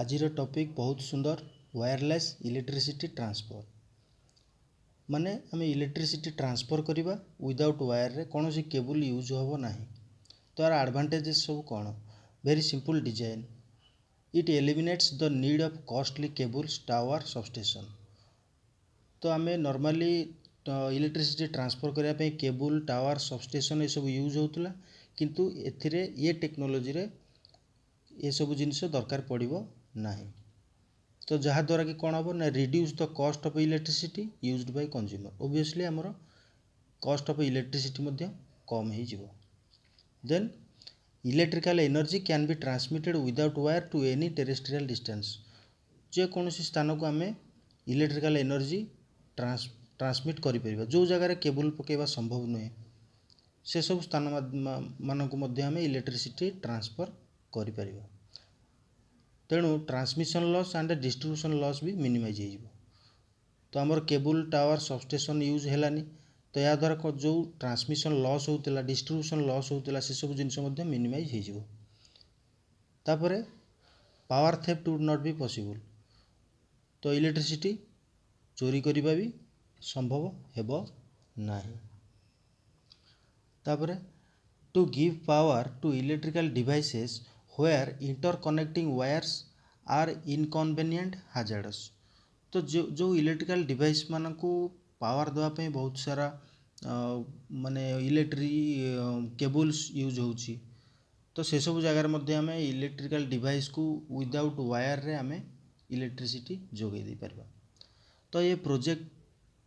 आजिर topic बहुत सुंदर wireless electricity transfer माने आम इलेक्ट्रिसिटी ट्रांसफर करवा विदाउट वायर रे कौन सी केबल यूज होबो नाही। तो यार एडवांटेजेस सब कौन? Very simple design, it eliminates the need of costly cables tower substation. तो आम नॉर्मली इलेक्ट्रिसिटी ट्रांसफर करने केबल टावर सबस्टेशन ये सब यूज होता, किंतु एथिरे ये टेक्नोलोजी रे ये सब जिनस दरकार पड़ो नहीं। तो जहाँद्वारा कि कौन हम ना reduce the cost of electricity used by consumer. Obviously आमर कॉस्ट ऑफ इलेक्ट्रिसिटी कम हो। Then electrical energy can be transmitted without wire to any terrestrial distance. जेकोसी स्थान को आम इलेक्ट्रिकल एनर्जी ट्रांसमिट करें जो जगार केबल पकेवा संभव नुहे से सब स्थान मानक आम इलेक्ट्रिसिटी ट्रांसफर करें। तेणु transmission loss and distribution loss भी मिनिमाइज हो। तो आमर केबल टावर सबस्टेशन यूज हैलानी, तो या द्वारा जो ट्रांसमिशन लॉस होता डिस्ट्रीब्यूशन लॉस होता से सब जिनस मिनिमाइज हो। तापर power theft would not be possible. तो इलेक्ट्रिसिटी चोरी करने भी संभव हेबो नाही। तापर to give power to electrical devices where interconnecting wires are inconvenient hazardous। तो जो इलेक्ट्रिकल डिवाइस मान को पावर देवाई बहुत सारा माने इलेक्ट्रिक केबल्स यूज होची। तो से सब जगार आम इलेक्ट्रिकल डिवाइस को विदाउट वायर रे आम इलेक्ट्रिसिटी जोगे दे पारबा। तो ये प्रोजेक्ट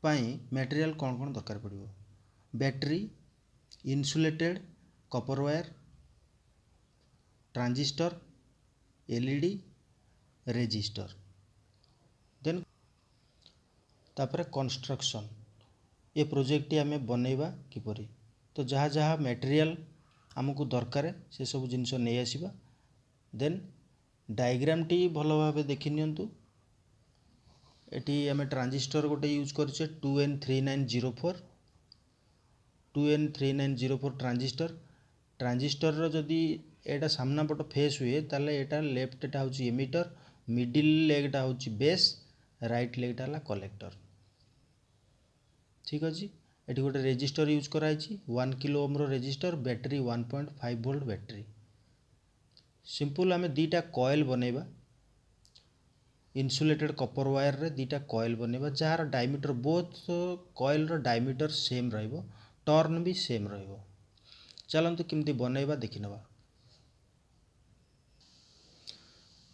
पाई मटेरियल कौन कौन दरकार पड़ो? Battery, insulated copper wire, transistor, LED, resistor. Then तापर कंस्ट्रक्शन, ये प्रोजेक्ट आम बनैबा किपरि। तो जहाँ जहाँ मटेरियल आमको दरकार से सब जिनस नहीं आसवा। देन डायग्राम टी भल भाव देखि नियंतु। एटी आम ट्रांजिस्टर गोटे यूज करछे 2N3904 2N3904 ट्रांजिस्टर जदि एटा सामना पट फेस हुए ताले एटा लेफ्ट हूँ एमिटर, मिडिल लेगटा हूँ बेस, राइट लेगटा है कलेक्टर। ठीक अच्छे। ये गोटे रेजिस्टर यूज कराई 1 kilo ohm resistor, battery 1.5 volt battery. Simple आम दीटा कॉइल बनैबा इन्सुलेटेड कॉपर वायर रे दीटा कॉइल बनैबा जार डायमीटर बोथ कॉइल रो डायमीटर सेम रहिबो, टर्न भी सेम रहिबो। चलंतु किमती बनैबा देखि नबा।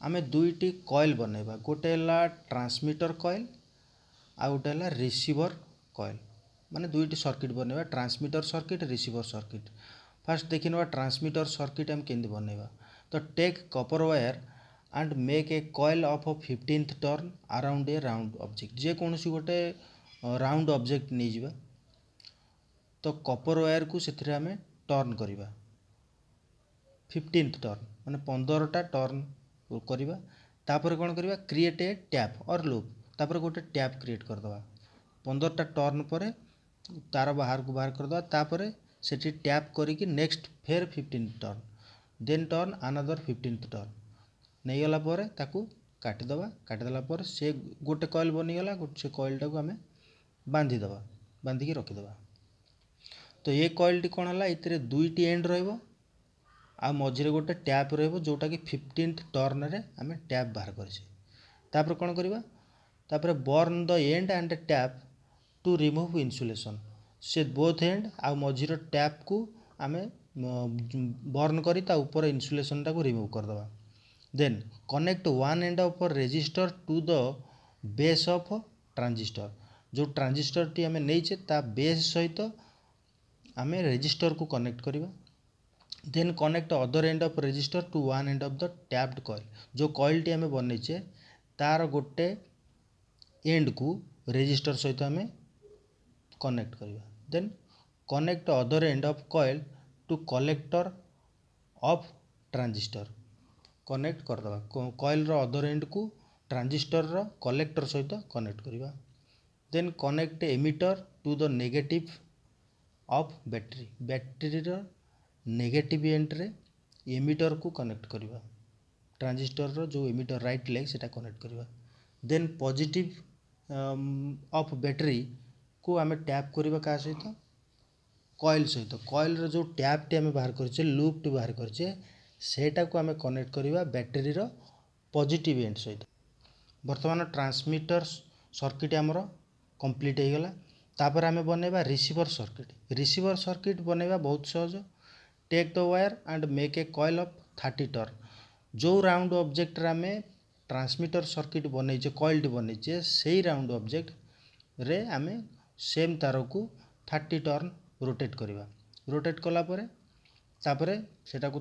आम दुईटी कॉइल बनैबा, गोटे है ट्रांसमीटर कॉइल आ गोटे है रिसीवर कॉइल। माने दुईटी सर्किट बनैबा, transmitter circuit, receiver circuit. First देखि नबा ट्रांसमीटर सर्किट आम केमती बनैबा। तो take copper wire and make a coil of 15th turn around a round object. जेकोसी गोटे राउंड ऑब्जेक्ट नहीं जावा। तो कॉपर वायर को से आम टर्न करवा 15th टर्न माने 15टा टर्न करवा। तापर कौन करवा? क्रिएट ए टैप और लूप। तापर गोटे टैप क्रिएट करदे 15टा टर्न पर तार बाहर को बाहर करदे। तापर से टैप करिकी नेक्स्ट फेर 15th turn, then turn another 15th turn नहीं गला पर ताकू काटिदेवा। काटिदेला पर से गोटे कॉइल बनीगला। से कॉइलटा को आम बांधिदेवा, बांधिकी रखिदेवा। तो ये कॉइलटी कौन है? ये दुईटी एंड रहिबो आ मझे गोटे टैप रहिबो जोटा कि 15th टर्न रे आम टैप बाहर करें। तापर कौन करवा? तापर burn the end end tape to remove insulation. से बोथ एंड आ मझीर टैप को आम बर्न करी ता ऊपर इन्सुलेशन टाको रिमूव करदे। Then connect one end of resistor to the base of transistor. जो ट्रांजिस्टर टी आम नहीं ता बेस सहित आम रेजिस्टर को कनेक्ट करवा। Then connect other end of resistor to one end of the tapped coil. जो कॉइल टी आम बनईचे तार गोटे एंड को रेजिस्टर सहित आम कनेक्ट करवा। Then connect other end of coil to collector of transistor. Connect करदे कॉइल रो अदर एंड को ट्रांजिस्टर रो कलेक्टर सहित कनेक्ट करवा। Then connect emitter to the negative of battery. Battery रो नेगेटिव एंड रे एमिटर को कनेक्ट करवा। ट्रांजिस्टर जो एमिटर राइट लेग सेटा कनेक्ट करवा देन पॉजिटिव ऑफ बैटरी को आम टैप करवा क्या सहित कॉइल सहित कॉइल जो टैप टी आम बाहर करछे लूप टी बाहर करछे सेटा को आम कनेक्ट करवा बैटरी रो पॉजिटिव एंड सहित वर्तमान ट्रांसमीटर सर्किट आमर कंप्लीट हो गला तापर आम बनैबा रिसीवर सर्किट बनैबा बहुत सहज take the wire and make a coil of 30 turn जो राउंड ऑब्जेक्ट आम ट्रांसमीटर सर्किट बनईचे कॉइल बनईचे से राउंड ऑब्जेक्ट रे आम सेम तार को 30 टर्न रोटेट करवा रोटेट कला परे तापरे सेटा को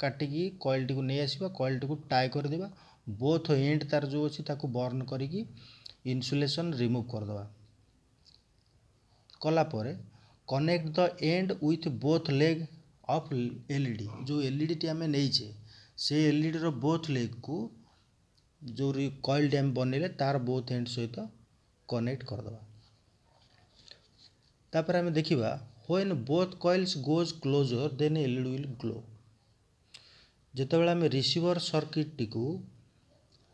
काटिकी कॉइल टी को नहीं आसीबा कॉइल टी को टाई कर देबा बोथ एंड तार जो अच्छी ताको बर्न करिकी इन्सुलेशन रिमूव करदे कलापर connect the end with both leg of LED जो एलईडी टी आम नहींचे से एलईडी रो बोथ लेग को जो कॉइल टी आम बनइले तार बोथ एंड सहित कनेक्ट करदे तापर आम देखिबा when both coils goes closer then LED will glow जेतेबेले आम रिसीवर सर्किट टी को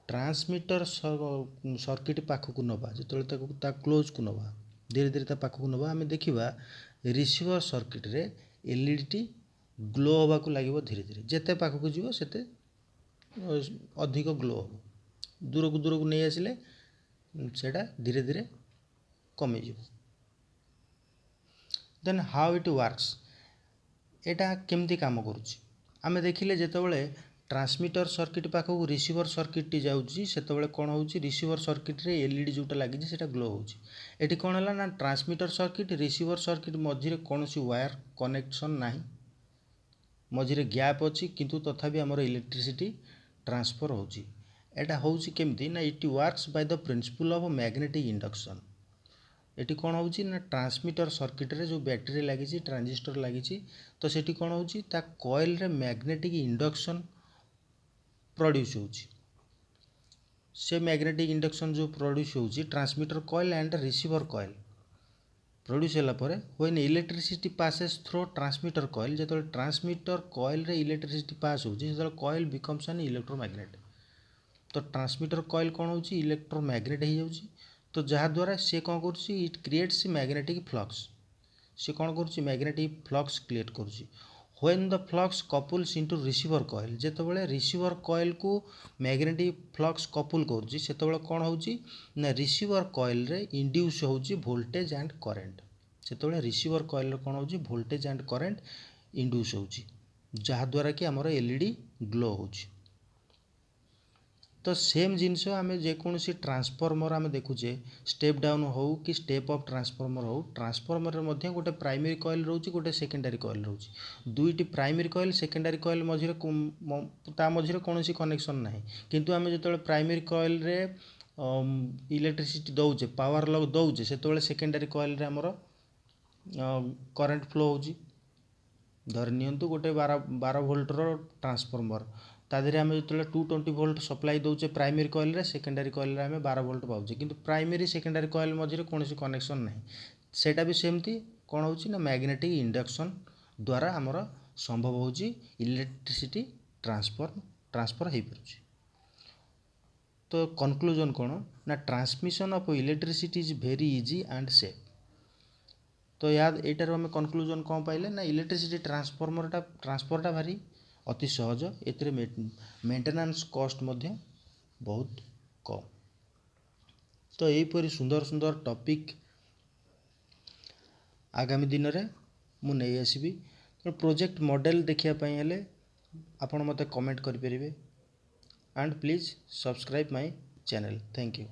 ट्रांसमीटर सर्किट पाखक नवा जो क्लोज को नवा धीरे धीरे पाखक नवा आम देखा रिसीवर सर्किट रे एलईडी टी ग्लो होगा लगे धीरे धीरे जिते पाखक जीव से अधिक ग्लो हम दूर को नहीं आसिले सेटा धीरे धीरे कमिज देन हाउ इट वर्क्स एटा केमती काम करुच्ची आम देखिले जेतेबेले ट्रांसमीटर सर्किट पाखक रिसीवर सर्किट टी जाउची सेतेबेले कोन होउची रिसीवर सर्किट रे एलईडी जोटा लागिची सेटा ग्लो होउची एटी कोन हला ना ट्रांसमीटर सर्किट रिसीवर सर्किट मझिरे कोनोसी वायर कनेक्शन नाही मझिरे गैप अछि किंतु तथापि हमर इलेक्ट्रिसिटी ट्रांसफर होउची एटा होउची केमती ना it works by the principle of magnetic induction एटी कोन होउची ना ट्रांसमीटर सर्किट रे जो बैटरी लागिची ट्रांजिस्टर लागिची तो सेटी कोन होउची ता कॉइल रे मैग्नेटिक इंडक्शन प्रोड्यूस होउची से मैग्नेटिक इंडक्शन जो प्रोड्यूस होउची transmitter coil and receiver coil produce होला परे when electricity passes through transmitter coil जेतो ट्रांसमीटर कॉइल रे इलेक्ट्रिसिटी पास होउची जेतो कॉइल बिकम्स एन इलेक्ट्रोमैग्नेट तो ट्रांसमीटर कॉइल कोन होउची इलेक्ट्रोमैग्नेट हो जाउची तो जहाँ द्वारा से कौन कर इट क्रिएट्स मैग्नेटिक फ्लक्स से कौन कर मैग्नेटिक फ्लक्स क्रिएट कर when the flux couples into receiver coil जेतेबेले रिसीवर कॉइल को मैग्नेटिक फ्लक्स कपुल कर सेतेबेले कौन होउची ना रिसीवर कॉइल रे इंड्यूस होउची वोल्टेज एंड करंट सेतेबेले रिसीवर कॉइल रे कौन होउची वोल्टेज एंड करंट इंड्यूस होउची जहाँ द्वारा कि हमर एलईडी ग्लो होउची तो सेम जिनस आम जेकोसी ट्रांसफॉर्मर आम देखुचे स्टेप डाउन हो कि स्टेप अप ट्रांसफॉर्मर हो ट्रांसफॉर्मर रे गोटे प्राइमरी कॉइल रोचे गोटे सेकेंडरी कॉइल रोचे दुईटी प्राइमरी कॉइल सेकेंडरी कॉइल मझिरे ता मझिरे कौनसी कनेक्शन ना किंतु आम जो प्राइमरी कॉइल रे इलेक्ट्रिसिटी दौचे पावर लग दौचे से सेकेंडरी कॉइल रे हमर करंट फ्लो होची धर नियंतु गोटे 12 वोल्टर ट्रांसफॉर्मर तादेह आम जो 220 वोल्ट सप्लाई दौचे प्राइमरी कॉइल रे सेकेंडरी कॉइल रे आम 12 वोल्ट पाउचे किंतु प्राइमरी सेकेंडरी कॉइल मझिरे कौन कनेक्शन ना सेटा भी सेमती कौन होची ना मैग्नेटिक इंडक्शन द्वारा आमर संभव होची इलेक्ट्रिसिटी ट्रांसफर हो पारुची तो कंक्लूजन कौन ना transmission of electricity is very easy and safe तो याद एटार आम कंक्लूजन कौन पाइले ना इलेक्ट्रिसिटी ट्रांसफरटा भारी अति सहज एथिरे मेंटेनेंस कॉस्ट मध्य बहुत कम तो यहीपरि सुंदर सुंदर टॉपिक आगामी दिन में मु नहीं आसबि तो प्रोजेक्ट मॉडल देखिया हेले आपण मते कमेंट करि परिबे and please subscribe my channel thank you.